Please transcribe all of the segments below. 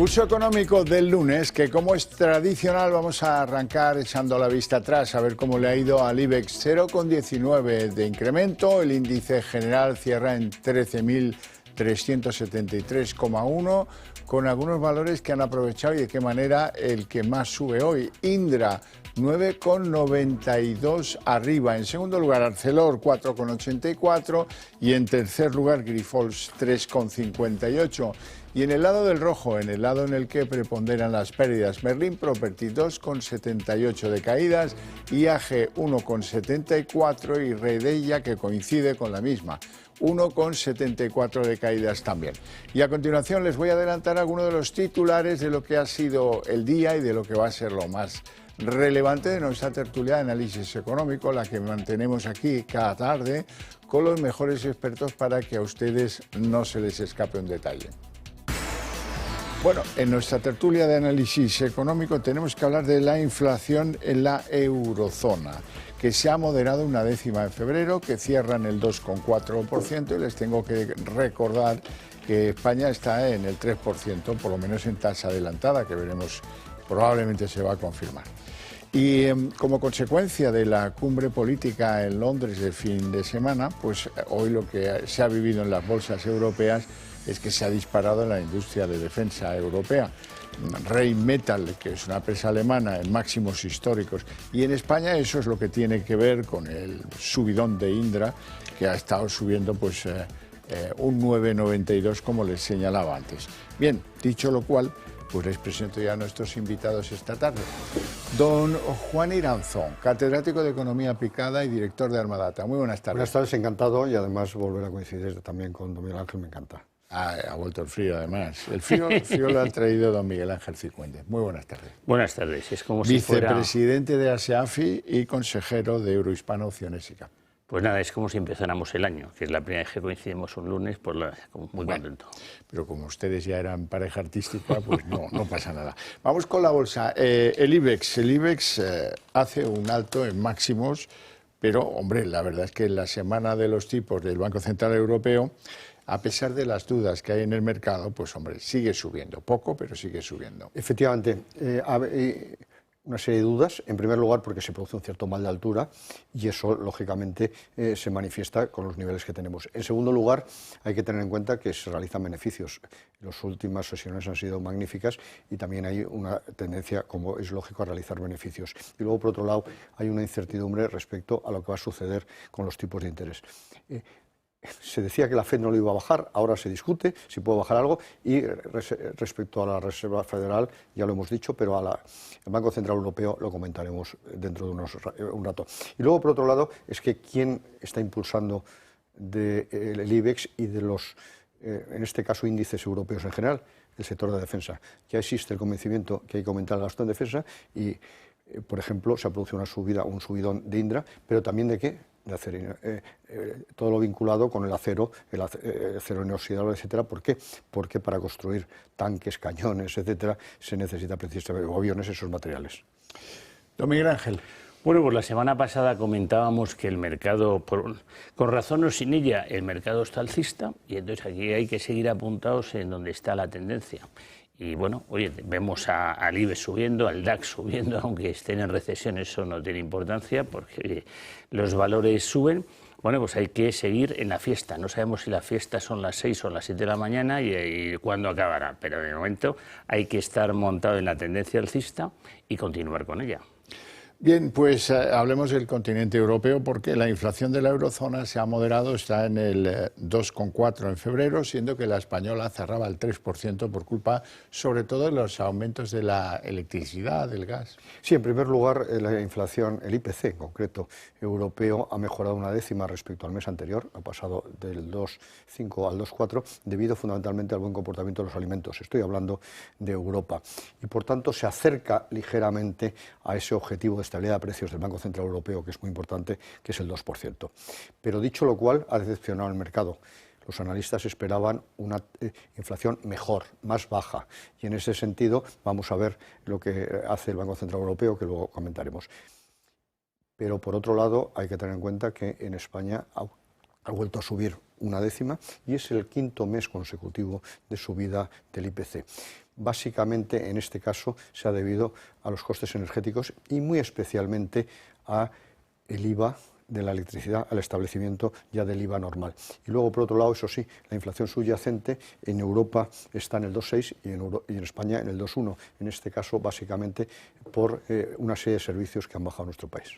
Pulso económico del lunes, que como es tradicional vamos a arrancar echando la vista atrás a ver cómo le ha ido al IBEX. 0,19 de incremento, el índice general cierra en 13.373,1, con algunos valores que han aprovechado y de qué manera el que más sube hoy. Indra, 9,92 arriba. En segundo lugar, Arcelor, 4,84. Y en tercer lugar, Grifols, 3,58. Y en el lado del rojo, en el lado en el que preponderan las pérdidas, Merlin Property 2,78 de caídas, IAG 1,74 y Redeia, que coincide con la misma, 1,74 de caídas también. Y a continuación les voy a adelantar algunos de los titulares de lo que ha sido el día y de lo que va a ser lo más relevante de nuestra tertulia de análisis económico, la que mantenemos aquí cada tarde con los mejores expertos para que a ustedes no se les escape un detalle. Bueno, en nuestra tertulia de análisis económico tenemos que hablar de la inflación en la eurozona, que se ha moderado una décima en febrero, que cierra en el 2,4%, y les tengo que recordar que España está en el 3%, por lo menos en tasa adelantada, que veremos, probablemente se va a confirmar. Y como consecuencia de la cumbre política en Londres de fin de semana, pues hoy lo que se ha vivido en las bolsas europeas es que se ha disparado la industria de defensa europea. Rheinmetall, que es una empresa alemana, en máximos históricos. Y en España eso es lo que tiene que ver con el subidón de Indra, que ha estado subiendo pues un 9,92, como les señalaba antes. Bien, dicho lo cual, pues les presento ya a nuestros invitados esta tarde. Don Juan Iranzón, catedrático de Economía Aplicada y director de Armadata. Muy buenas tardes. Buenas tardes, encantado, y además volver a coincidir también con don Miguel Ángel me encanta. Ha vuelto el frío, además. El frío lo ha traído don Miguel Ángel Cifuentes. Muy buenas tardes. Buenas tardes. Es como si fuera... Vicepresidente de ASEAFI y consejero de Eurohispano Opciones ICA. Pues nada, es como si empezáramos el año, que es la primera vez que coincidimos un lunes, pues muy contento. Pero como ustedes ya eran pareja artística, pues no pasa nada. Vamos con la bolsa. El IBEX hace un alto en máximos, pero, hombre, la verdad es que en la semana de los tipos del Banco Central Europeo, a pesar de las dudas que hay en el mercado, pues, hombre, sigue subiendo. Poco, pero sigue subiendo. Efectivamente, una serie de dudas. En primer lugar, porque se produce un cierto mal de altura y eso, lógicamente, se manifiesta con los niveles que tenemos. En segundo lugar, hay que tener en cuenta que se realizan beneficios. Las últimas sesiones han sido magníficas y también hay una tendencia, como es lógico, a realizar beneficios. Y luego, por otro lado, hay una incertidumbre respecto a lo que va a suceder con los tipos de interés. Se decía que la FED no lo iba a bajar, ahora se discute si puede bajar algo, y respecto a la Reserva Federal, ya lo hemos dicho, pero el Banco Central Europeo lo comentaremos dentro de un rato. Y luego, por otro lado, es que quién está impulsando el IBEX y de los, en este caso, índices europeos en general, el sector de defensa. Ya existe el convencimiento que hay que aumentar el gasto en defensa y, por ejemplo, se ha producido un subidón de Indra, pero también ¿de qué? De acero, todo lo vinculado con el acero inoxidable, etcétera. ¿Por qué? Porque para construir tanques, cañones, etcétera, se necesita precisamente, o aviones, esos materiales. Don Miguel Ángel. Bueno, pues la semana pasada comentábamos que el mercado, con razón o sin ella, el mercado está alcista, y entonces aquí hay que seguir apuntados en donde está la tendencia. Y bueno, oye, vemos al IBEX subiendo, al DAX subiendo, aunque estén en recesión, eso no tiene importancia porque los valores suben. Bueno, pues hay que seguir en la fiesta. No sabemos si la fiesta son las 6 o las 7 de la mañana y cuándo acabará, pero de momento hay que estar montado en la tendencia alcista y continuar con ella. Bien, pues hablemos del continente europeo porque la inflación de la eurozona se ha moderado, está en el 2,4 en febrero, siendo que la española cerraba el 3% por culpa sobre todo de los aumentos de la electricidad, del gas. Sí, en primer lugar, la inflación, el IPC en concreto, europeo, ha mejorado una décima respecto al mes anterior, ha pasado del 2,5 al 2,4, debido fundamentalmente al buen comportamiento de los alimentos. Estoy hablando de Europa. Y por tanto se acerca ligeramente a ese objetivo de estabilidad de precios del Banco Central Europeo, que es muy importante, que es el 2%. Pero dicho lo cual, ha decepcionado el mercado. Los analistas esperaban una inflación mejor, más baja, y en ese sentido vamos a ver lo que hace el Banco Central Europeo, que luego comentaremos. Pero por otro lado, hay que tener en cuenta que en España ha vuelto a subir una décima y es el quinto mes consecutivo de subida del IPC. básicamente en este caso se ha debido a los costes energéticos y muy especialmente a el IVA de la electricidad, al establecimiento ya del IVA normal. Y luego, por otro lado, eso sí, la inflación subyacente en Europa está en el 2,6 y en España en el 2,1. En este caso, básicamente, por una serie de servicios que han bajado en nuestro país.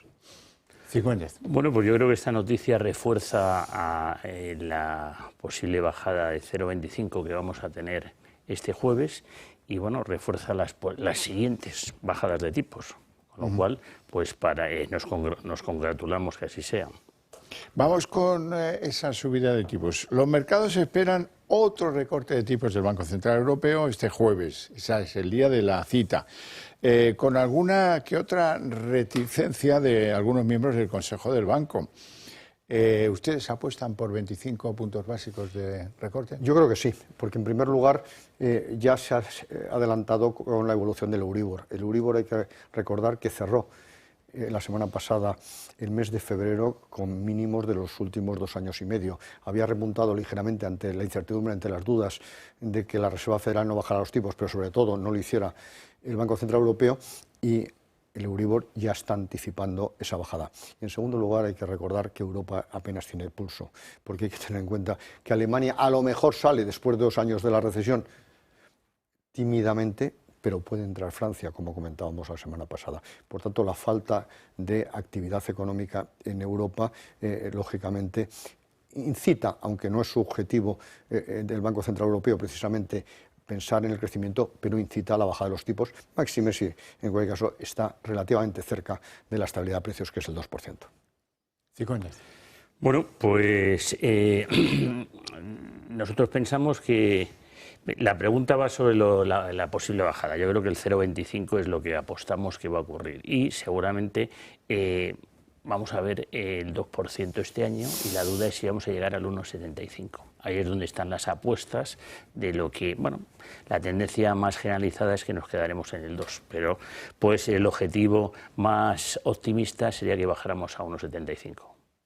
Bueno, pues yo creo que esta noticia refuerza la posible bajada de 0,25 que vamos a tener este jueves y bueno, refuerza las siguientes bajadas de tipos. Con lo cual, pues nos congratulamos que así sea. Vamos con esa subida de tipos. Los mercados esperan otro recorte de tipos del Banco Central Europeo este jueves. Ese es el día de la cita. Con alguna que otra reticencia de algunos miembros del Consejo del Banco. ¿Ustedes apuestan por 25 puntos básicos de recorte? Yo creo que sí, porque en primer lugar ya se ha adelantado con la evolución del Euribor. El Euribor hay que recordar que cerró la semana pasada el mes de febrero con mínimos de los últimos 2 años y medio. Había remontado ligeramente ante la incertidumbre, ante las dudas de que la Reserva Federal no bajara los tipos, pero sobre todo no lo hiciera el Banco Central Europeo, y el Euribor ya está anticipando esa bajada. Y en segundo lugar, hay que recordar que Europa apenas tiene pulso, porque hay que tener en cuenta que Alemania a lo mejor sale después de 2 años de la recesión tímidamente, pero puede entrar Francia, como comentábamos la semana pasada. Por tanto, la falta de actividad económica en Europa, lógicamente, incita, aunque no es su objetivo del Banco Central Europeo, precisamente pensar en el crecimiento, pero incita a la bajada de los tipos, máxime si en cualquier caso está relativamente cerca de la estabilidad de precios, que es el 2%. Bueno, pues nosotros pensamos que la pregunta va sobre la posible bajada. Yo creo que el 0,25 es lo que apostamos que va a ocurrir y seguramente vamos a ver el 2% este año y la duda es si vamos a llegar al 1,75. Ahí es donde están las apuestas de lo que, bueno, la tendencia más generalizada es que nos quedaremos en el 2, pero pues el objetivo más optimista sería que bajáramos a 1,75.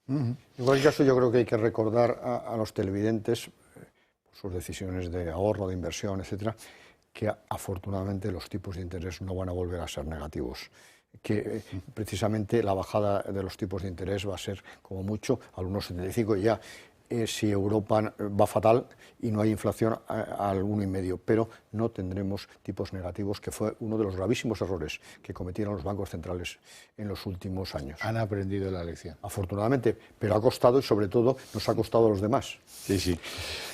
En cualquier caso, yo creo que hay que recordar a los televidentes, por sus decisiones de ahorro, de inversión, etcétera, que afortunadamente los tipos de interés no van a volver a ser negativos, que precisamente la bajada de los tipos de interés va a ser como mucho al 1,75 y ya. Si Europa va fatal y no hay inflación, al 1,5, pero no tendremos tipos negativos, que fue uno de los gravísimos errores que cometieron los bancos centrales en los últimos años. Han aprendido la lección. Afortunadamente, pero ha costado y sobre todo nos ha costado a los demás. Sí.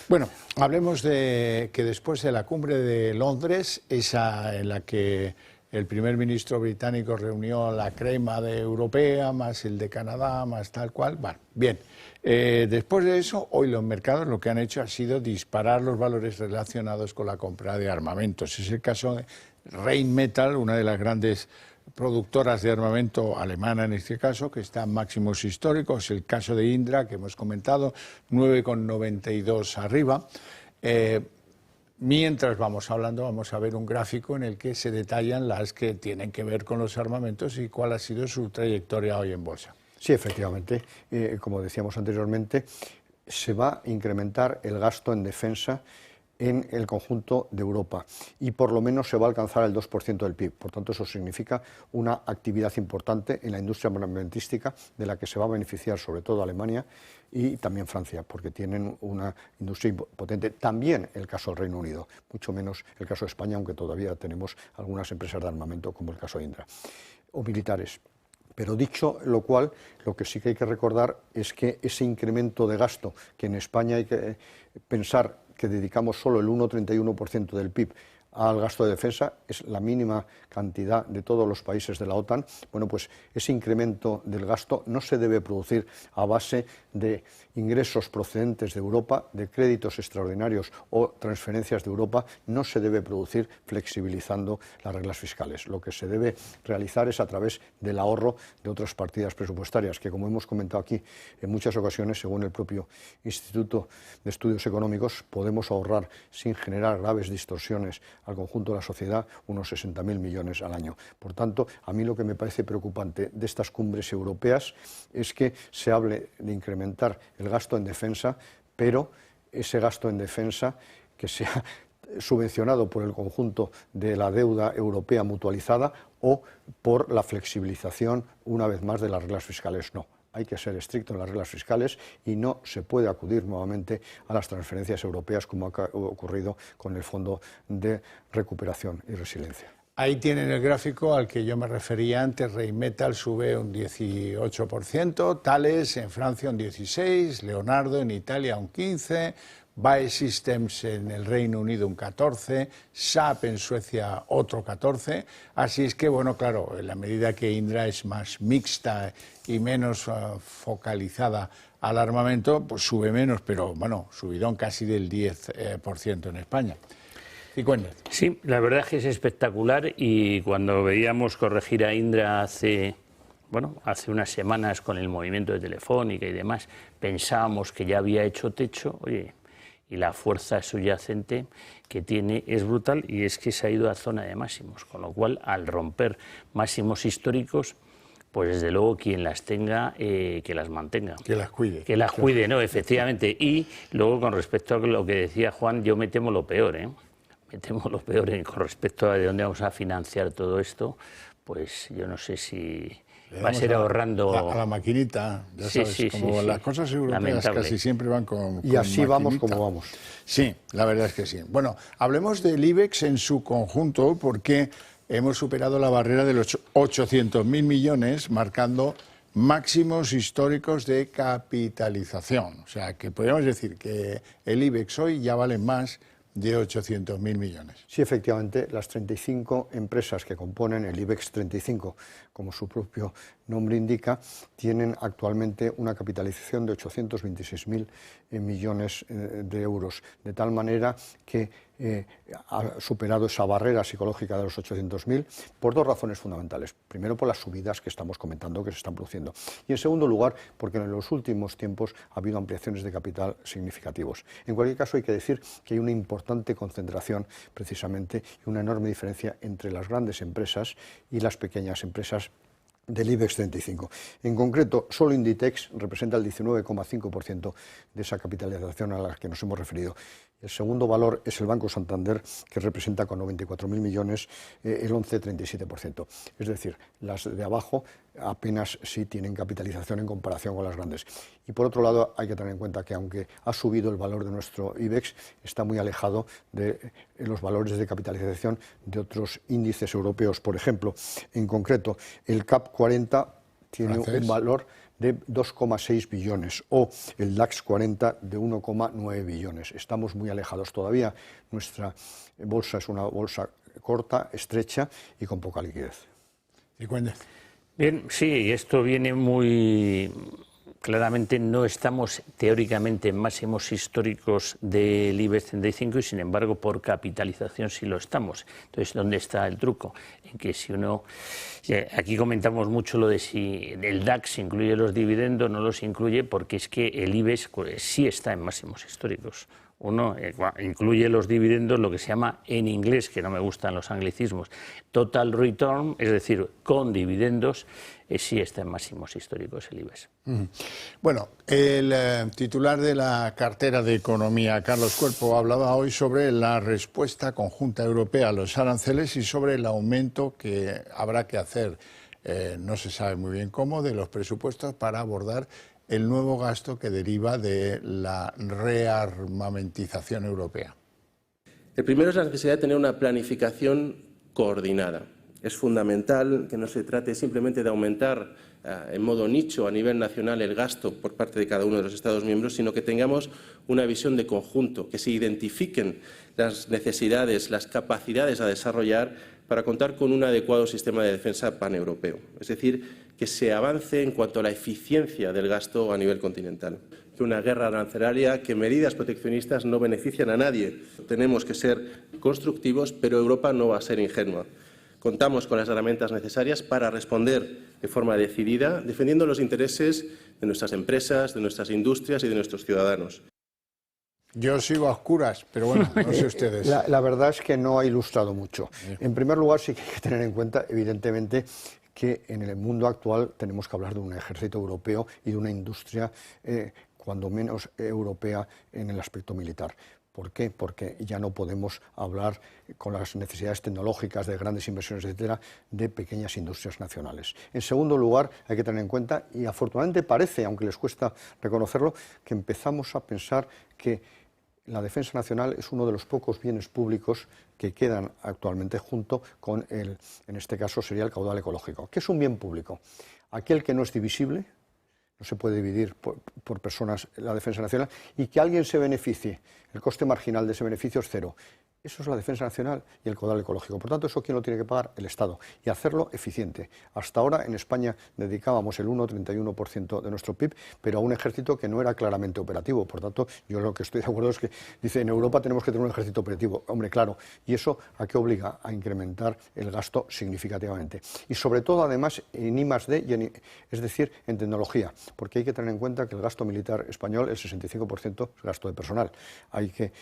Bueno, hablemos de que después de la cumbre de Londres, esa en la que el primer ministro británico reunió la crema de europea, más el de Canadá, más tal cual. Bueno, bien. Después de eso, hoy los mercados lo que han hecho ha sido disparar los valores relacionados con la compra de armamentos. Es el caso de Rheinmetall, una de las grandes productoras de armamento alemana en este caso, que está en máximos históricos. El caso de Indra, que hemos comentado, 9,92 arriba. Mientras vamos hablando, vamos a ver un gráfico en el que se detallan las que tienen que ver con los armamentos y cuál ha sido su trayectoria hoy en bolsa. Sí, efectivamente, como decíamos anteriormente, se va a incrementar el gasto en defensa en el conjunto de Europa y por lo menos se va a alcanzar el 2% del PIB. Por tanto, eso significa una actividad importante en la industria armamentística de la que se va a beneficiar sobre todo Alemania y también Francia, porque tienen una industria potente. También el caso del Reino Unido, mucho menos el caso de España, aunque todavía tenemos algunas empresas de armamento como el caso de Indra, o militares. Pero dicho lo cual, lo que sí que hay que recordar es que ese incremento de gasto, que en España hay que pensar que dedicamos solo el 1,31% del PIB al gasto de defensa, es la mínima cantidad de todos los países de la OTAN, bueno, pues ese incremento del gasto no se debe producir a base de ingresos procedentes de Europa, de créditos extraordinarios o transferencias de Europa, no se debe producir flexibilizando las reglas fiscales. Lo que se debe realizar es a través del ahorro de otras partidas presupuestarias, que como hemos comentado aquí en muchas ocasiones, según el propio Instituto de Estudios Económicos, podemos ahorrar sin generar graves distorsiones al conjunto de la sociedad unos 60.000 millones al año. Por tanto, a mí lo que me parece preocupante de estas cumbres europeas es que se hable de incrementar el gasto en defensa, pero ese gasto en defensa que sea subvencionado por el conjunto de la deuda europea mutualizada o por la flexibilización, una vez más, de las reglas fiscales. No, hay que ser estricto en las reglas fiscales y no se puede acudir nuevamente a las transferencias europeas como ha ocurrido con el Fondo de Recuperación y Resiliencia. Ahí tienen el gráfico al que yo me refería antes. Rheinmetall sube un 18%, Thales en Francia un 16%, Leonardo en Italia un 15%, BAE Systems en el Reino Unido un 14%, SAP en Suecia otro 14%. Así es que, bueno, claro, en la medida que Indra es más mixta y menos focalizada al armamento, pues sube menos, pero bueno, subidón casi del 10% en España. Sí, la verdad es que es espectacular, y cuando veíamos corregir a Indra hace unas semanas con el movimiento de Telefónica y demás, pensábamos que ya había hecho techo, oye, y la fuerza subyacente que tiene es brutal, y es que se ha ido a zona de máximos, con lo cual al romper máximos históricos, pues desde luego quien las tenga, que las mantenga. Que las cuide. Que las cuide, ¿no? Efectivamente. Y luego, con respecto a lo que decía Juan, yo me temo lo peor, ¿eh? Me temo lo peor con respecto a de dónde vamos a financiar todo esto, pues yo no sé si va a ser ahorrando... A la maquinita, ya sabes, como las cosas europeas lamentable. Casi siempre van con y así maquinita. Vamos como vamos. Sí, la verdad es que sí. Bueno, hablemos del IBEX en su conjunto, porque hemos superado la barrera de los 800.000 millones, marcando máximos históricos de capitalización. O sea, que podríamos decir que el IBEX hoy ya vale más de 800.000 millones. Sí, efectivamente, las 35 empresas que componen el IBEX 35, como su propio nombre indica, tienen actualmente una capitalización de 826.000 millones de euros, de tal manera que ha superado esa barrera psicológica de los 800.000 por dos razones fundamentales. Primero, por las subidas que estamos comentando que se están produciendo, y en segundo lugar, porque en los últimos tiempos ha habido ampliaciones de capital significativos. En cualquier caso, hay que decir que hay una importante concentración, precisamente, y una enorme diferencia entre las grandes empresas y las pequeñas empresas del IBEX 35. En concreto, solo Inditex representa el 19,5% de esa capitalización a la que nos hemos referido. El segundo valor es el Banco Santander, que representa con 94.000 millones el 11,37%. Es decir, las de abajo apenas sí tienen capitalización en comparación con las grandes. Y por otro lado, hay que tener en cuenta que aunque ha subido el valor de nuestro IBEX, está muy alejado de los valores de capitalización de otros índices europeos. Por ejemplo, en concreto, el CAC 40 tiene un valor de 2,6 billones o el DAX 40 de 1,9 billones. Estamos muy alejados todavía. Nuestra bolsa es una bolsa corta, estrecha y con poca liquidez. Bien, sí, esto viene muy... Claramente no estamos teóricamente en máximos históricos del IBEX 35 y sin embargo por capitalización sí lo estamos. Entonces, ¿dónde está el truco? En que si uno... Aquí comentamos mucho lo de si el DAX incluye los dividendos, no los incluye, porque es que el IBEX sí está en máximos históricos. Uno incluye los dividendos, lo que se llama en inglés, que no me gustan los anglicismos, total return, es decir, con dividendos, sí está en máximos históricos el IBEX. Bueno, el titular de la cartera de Economía, Carlos Cuerpo, hablaba hoy sobre la respuesta conjunta europea a los aranceles y sobre el aumento que habrá que hacer, no se sabe muy bien cómo, de los presupuestos para abordar el nuevo gasto que deriva de la rearmamentización europea. El primero es la necesidad de tener una planificación coordinada. Es fundamental que no se trate simplemente de aumentar en modo nicho a nivel nacional el gasto por parte de cada uno de los Estados miembros, sino que tengamos una visión de conjunto, que se identifiquen las necesidades, las capacidades a desarrollar para contar con un adecuado sistema de defensa paneuropeo. Es decir, que se avance en cuanto a la eficiencia del gasto a nivel continental. Que una guerra arancelaria, que medidas proteccionistas no benefician a nadie. Tenemos que ser constructivos, pero Europa no va a ser ingenua. Contamos con las herramientas necesarias para responder de forma decidida, defendiendo los intereses de nuestras empresas, de nuestras industrias y de nuestros ciudadanos. Yo sigo a oscuras, pero bueno, no sé ustedes. La verdad es que no ha ilustrado mucho. En primer lugar, sí que hay que tener en cuenta, evidentemente, que en el mundo actual tenemos que hablar de un ejército europeo y de una industria, cuando menos europea, en el aspecto militar. ¿Por qué? Porque ya no podemos hablar, con las necesidades tecnológicas de grandes inversiones, etcétera, de pequeñas industrias nacionales. En segundo lugar, hay que tener en cuenta, y afortunadamente parece, aunque les cuesta reconocerlo, que empezamos a pensar que la defensa nacional es uno de los pocos bienes públicos que quedan actualmente, junto con en este caso sería el caudal ecológico. ¿Qué es un bien público? Aquel que no es divisible, no se puede dividir por personas la defensa nacional, y que alguien se beneficie. El coste marginal de ese beneficio es cero. Eso es la defensa nacional y el caudal ecológico. Por tanto, ¿eso quién lo tiene que pagar? El Estado. Y hacerlo eficiente. Hasta ahora en España dedicábamos el 1,31% de nuestro PIB, pero a un ejército que no era claramente operativo. Por tanto, yo lo que estoy de acuerdo es que, dice, en Europa tenemos que tener un ejército operativo. Hombre, claro. ¿Y eso a qué obliga? A incrementar el gasto significativamente. Y sobre todo, además, en I+D, es decir, en tecnología. Porque hay que tener en cuenta que el gasto militar español, el 65% es gasto de personal. Hay que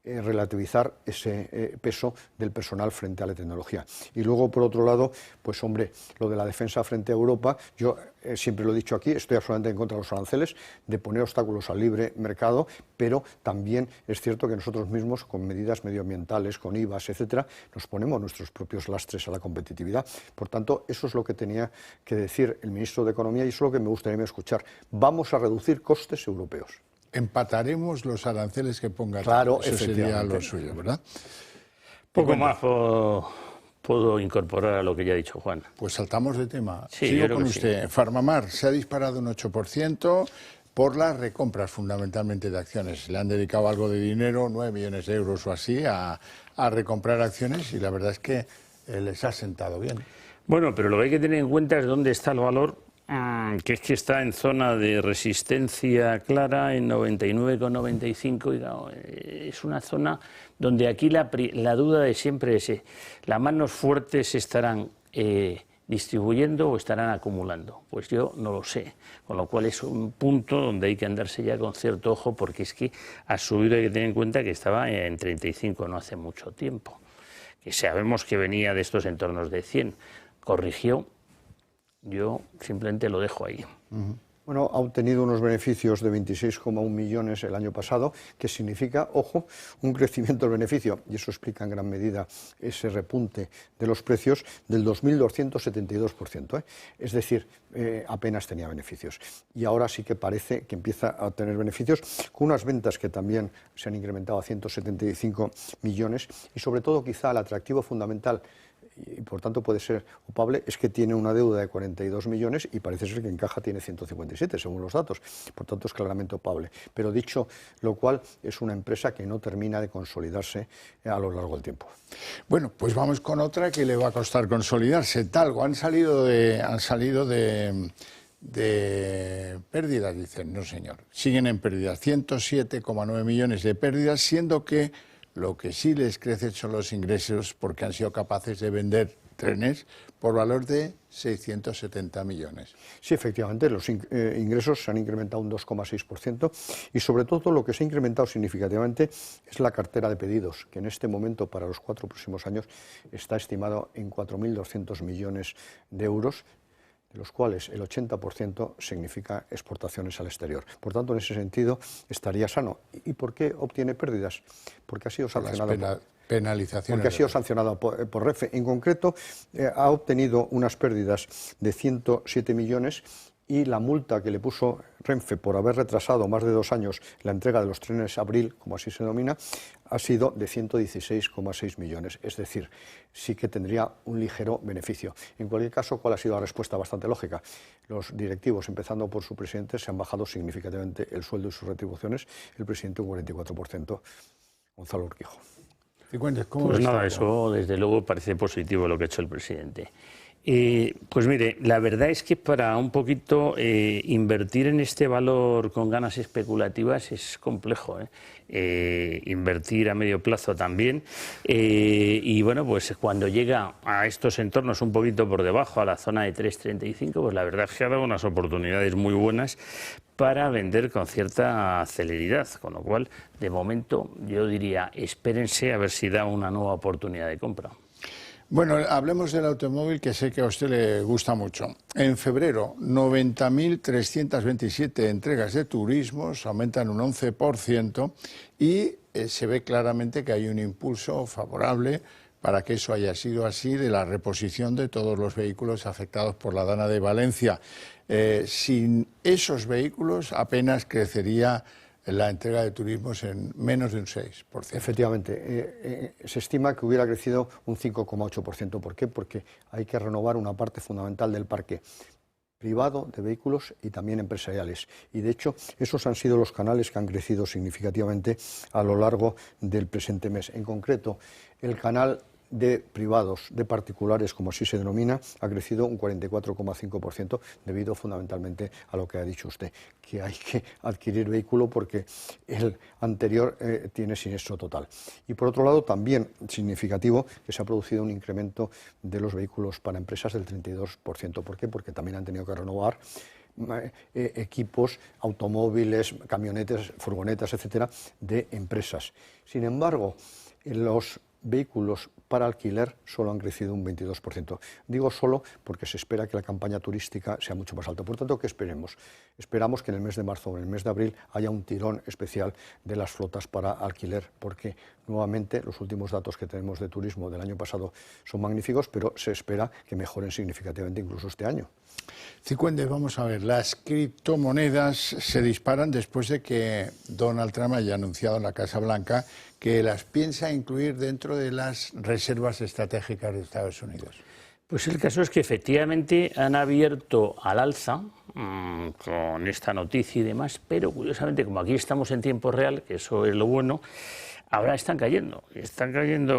relativizar ese peso del personal frente a la tecnología. Y luego, por otro lado, pues hombre, lo de la defensa frente a Europa, yo siempre lo he dicho aquí, estoy absolutamente en contra de los aranceles, de poner obstáculos al libre mercado, pero también es cierto que nosotros mismos, con medidas medioambientales, con IVAs, etcétera, nos ponemos nuestros propios lastres a la competitividad. Por tanto, eso es lo que tenía que decir el ministro de Economía, y eso es lo que me gustaría escuchar. Vamos a reducir costes europeos. Empataremos los aranceles que ponga. Claro, eso sería lo suyo, ¿verdad? Poco más puedo incorporar a lo que ya ha dicho Juan. Pues saltamos de tema. Sí, Sigo con sí. usted. Farmamar se ha disparado un 8% por las recompras fundamentalmente de acciones. Le han dedicado algo de dinero, 9 millones de euros o así, a recomprar acciones, y la verdad es que les ha sentado bien. Bueno, pero lo que hay que tener en cuenta es dónde está el valor, que es que está en zona de resistencia clara, en 99,95, y claro, es una zona donde aquí la duda de siempre es, ¿las manos fuertes estarán distribuyendo o estarán acumulando? Pues yo no lo sé, con lo cual es un punto donde hay que andarse ya con cierto ojo, porque es que ha subido, hay que tener en cuenta que estaba en 35 no hace mucho tiempo, que sabemos que venía de estos entornos de 100, corrigió. Yo simplemente lo dejo ahí. Bueno, ha obtenido unos beneficios de 26,1 millones el año pasado, que significa, ojo, un crecimiento del beneficio, y eso explica en gran medida ese repunte de los precios, del 2.272%. Es decir, apenas tenía beneficios. Y ahora sí que parece que empieza a obtener beneficios, con unas ventas que también se han incrementado a 175 millones, y sobre todo quizá el atractivo fundamental, y por tanto puede ser opable, es que tiene una deuda de 42 millones y parece ser que en caja tiene 157, según los datos. Por tanto, es claramente opable. Pero dicho lo cual, es una empresa que no termina de consolidarse a lo largo del tiempo. Bueno, pues vamos con otra que le va a costar consolidarse. Talgo, han salido de pérdidas, dicen. No, señor. Siguen en pérdidas. 107,9 millones de pérdidas, siendo que lo que sí les crece son los ingresos, porque han sido capaces de vender trenes por valor de 670 millones. Sí, efectivamente, los ingresos se han incrementado un 2,6%, y sobre todo lo que se ha incrementado significativamente es la cartera de pedidos, que en este momento para los 4 próximos años está estimado en 4.200 millones de euros, de los cuales el 80% significa exportaciones al exterior. Por tanto, en ese sentido, estaría sano. ¿Y por qué obtiene pérdidas? Porque ha sido sancionado por Renfe. En concreto, ha obtenido unas pérdidas de 107 millones, y la multa que le puso Renfe por haber retrasado más de 2 años la entrega de los trenes Abril, como así se denomina, ha sido de 116,6 millones. Es decir, sí que tendría un ligero beneficio. En cualquier caso, ¿cuál ha sido la respuesta? Bastante lógica. Los directivos, empezando por su presidente, se han bajado significativamente el sueldo y sus retribuciones. El presidente un 44%, Gonzalo Urquijo. Pues nada, eso desde luego parece positivo lo que ha hecho el presidente. Pues mire, la verdad es que para un poquito invertir en este valor con ganas especulativas es complejo, invertir a medio plazo también, y bueno, pues cuando llega a estos entornos un poquito por debajo, a la zona de 3,35, pues la verdad es que ha dado unas oportunidades muy buenas para vender con cierta celeridad, con lo cual, de momento, yo diría, espérense a ver si da una nueva oportunidad de compra. Bueno, hablemos del automóvil, que sé que a usted le gusta mucho. En febrero, 90.327 entregas de turismos, aumentan un 11% y se ve claramente que hay un impulso favorable para que eso haya sido así, de la reposición de todos los vehículos afectados por la dana de Valencia. Sin esos vehículos apenas crecería la entrega de turismos en menos de un 6%. Efectivamente, se estima que hubiera crecido un 5,8%. ¿Por qué? Porque hay que renovar una parte fundamental del parque privado de vehículos y también empresariales. Y de hecho, esos han sido los canales que han crecido significativamente a lo largo del presente mes. En concreto, el canal de privados, de particulares, como así se denomina, ha crecido un 44,5% debido fundamentalmente a lo que ha dicho usted, que hay que adquirir vehículo porque el anterior tiene siniestro total. Y por otro lado, también significativo que se ha producido un incremento de los vehículos para empresas del 32%. ¿Por qué? Porque también han tenido que renovar equipos, automóviles, camionetas, furgonetas, etcétera, de empresas. Sin embargo, los vehículos para alquiler solo han crecido un 22%. Digo solo porque se espera que la campaña turística sea mucho más alta. Por tanto, ¿qué esperemos? Esperamos que en el mes de marzo o en el mes de abril haya un tirón especial de las flotas para alquiler, porque nuevamente los últimos datos que tenemos de turismo del año pasado son magníficos, pero se espera que mejoren significativamente incluso este año. Cicuende, vamos a ver, las criptomonedas se disparan después de que Donald Trump haya anunciado en la Casa Blanca que las piensa incluir dentro de las reservas estratégicas de Estados Unidos. Pues el caso es que efectivamente han abierto al alza con esta noticia y demás, pero curiosamente, como aquí estamos en tiempo real, que eso es lo bueno, ahora están cayendo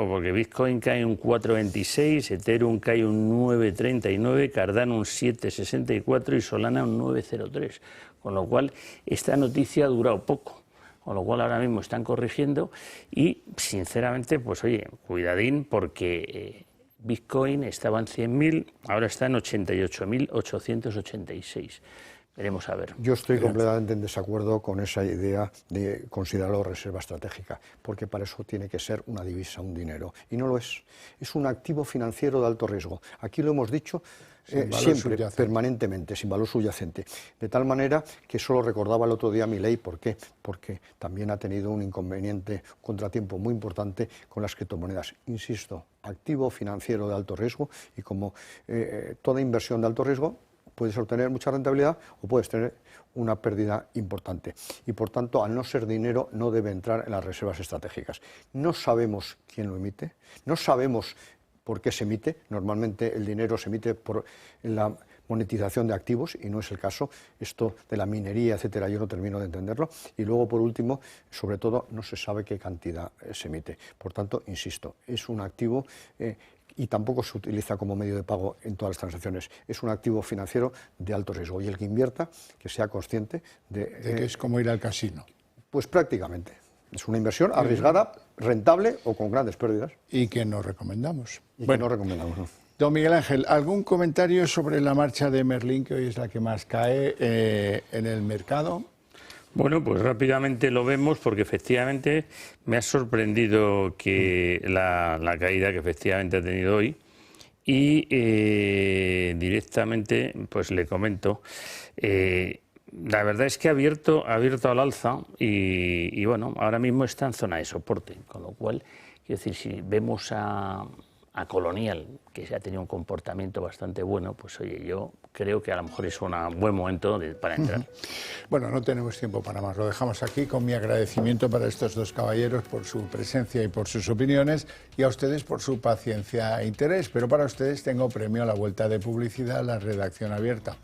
porque Bitcoin cae un 4,26, Ethereum cae un 9,39, Cardano un 7,64 y Solana un 9,03, con lo cual esta noticia ha durado poco. Con lo cual ahora mismo están corrigiendo y, sinceramente, pues oye, cuidadín, porque Bitcoin estaba en 100.000, ahora está en 88.886. Veremos a ver. Yo estoy completamente en desacuerdo con esa idea de considerarlo reserva estratégica, porque para eso tiene que ser una divisa, un dinero, y no lo es. Es un activo financiero de alto riesgo. Aquí lo hemos dicho siempre, permanentemente, sin valor subyacente. De tal manera que eso lo recordaba el otro día Milei. ¿Por qué? Porque también ha tenido un inconveniente, un contratiempo muy importante con las criptomonedas. Insisto, activo financiero de alto riesgo, y como toda inversión de alto riesgo, puedes obtener mucha rentabilidad o puedes tener una pérdida importante. Y por tanto, al no ser dinero, no debe entrar en las reservas estratégicas. No sabemos quién lo emite, no sabemos por qué se emite. Normalmente el dinero se emite por la monetización de activos y no es el caso. Esto de la minería, etcétera, yo no termino de entenderlo. Y luego, por último, sobre todo, no se sabe qué cantidad se emite. Por tanto, insisto, es un activo y tampoco se utiliza como medio de pago en todas las transacciones. Es un activo financiero de alto riesgo, y el que invierta, que sea consciente de que es como ir al casino. Pues prácticamente. Es una inversión arriesgada, rentable o con grandes pérdidas. Y que no recomendamos. Que no recomendamos, ¿no? Don Miguel Ángel, ¿algún comentario sobre la marcha de Merlin, que hoy es la que más cae en el mercado? Bueno, pues rápidamente lo vemos, porque efectivamente me ha sorprendido que la caída que efectivamente ha tenido hoy, y directamente pues le comento, la verdad es que ha abierto al alza y bueno, ahora mismo está en zona de soporte, con lo cual, quiero decir, si vemos a Colonial, que se ha tenido un comportamiento bastante bueno, pues oye, yo creo que a lo mejor es un buen momento para entrar. Bueno, no tenemos tiempo para más, lo dejamos aquí, con mi agradecimiento para estos dos caballeros por su presencia y por sus opiniones, y a ustedes por su paciencia e interés. Pero para ustedes tengo premio a la vuelta de publicidad, la redacción abierta.